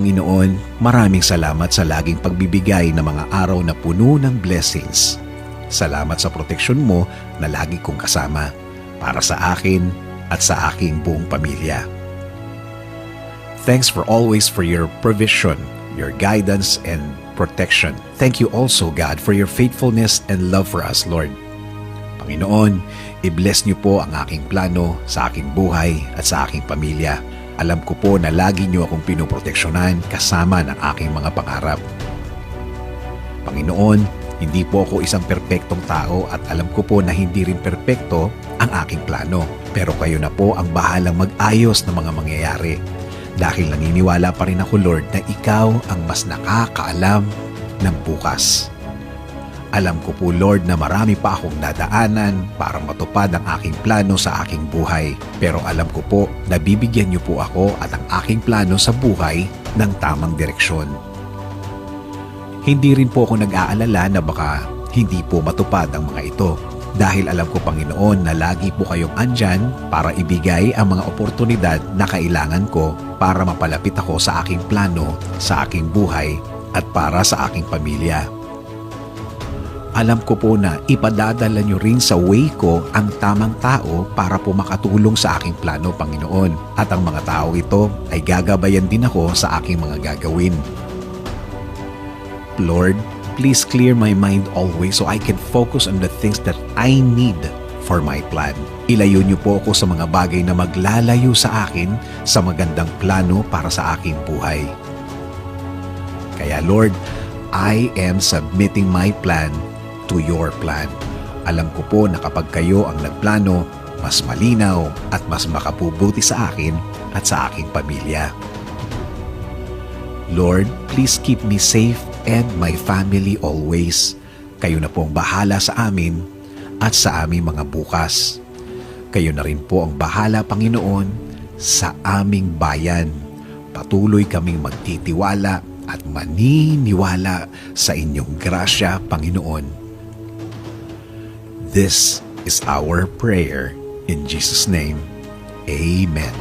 Panginoon, maraming salamat sa laging pagbibigay ng mga araw na puno ng blessings. Salamat sa proteksyon mo na lagi kong kasama para sa akin at sa aking buong pamilya. Thanks for always for your provision, your guidance and protection. Thank you also, God, for your faithfulness and love for us, Lord. Panginoon, i-bless niyo po ang aking plano sa aking buhay at sa aking pamilya. Alam ko po na lagi niyo akong pinoproteksyonan kasama ng aking mga pangarap. Panginoon, hindi po ako isang perpektong tao at alam ko po na hindi rin perpekto ang aking plano. Pero kayo na po ang bahalang mag-ayos ng mga mangyayari. Dahil naniniwala pa rin ako, Lord, na ikaw ang mas nakakaalam ng bukas. Alam ko po, Lord, na marami pa akong dadaanan para matupad ang aking plano sa aking buhay. Pero alam ko po na bibigyan niyo po ako at ang aking plano sa buhay ng tamang direksyon. Hindi rin po ako nag-aalala na baka hindi po matupad ang mga ito. Dahil alam ko, Panginoon, na lagi po kayong andyan para ibigay ang mga oportunidad na kailangan ko para mapalapit ako sa aking plano, sa aking buhay at para sa aking pamilya. Alam ko po na ipadadala niyo rin sa way ko ang tamang tao para po makatulong sa aking plano, Panginoon. At ang mga tao ito ay gagabayan din ako sa aking mga gagawin. Lord, please clear my mind always so I can focus on the things that I need for my plan. Ilayo niyo po ako sa mga bagay na maglalayo sa akin sa magandang plano para sa aking buhay. Kaya Lord, I am submitting my plan to your plan. Alam ko po na kapag kayo ang nagplano, mas malinaw at mas makabubuti sa akin at sa aking pamilya. Lord, please keep me safe and my family always. Kayo na po ang bahala sa amin at sa aming mga bukas. Kayo na rin po ang bahala, Panginoon, sa aming bayan. Patuloy kaming magtitiwala at maniniwala sa inyong grasya, Panginoon. This is our prayer in Jesus' name. Amen.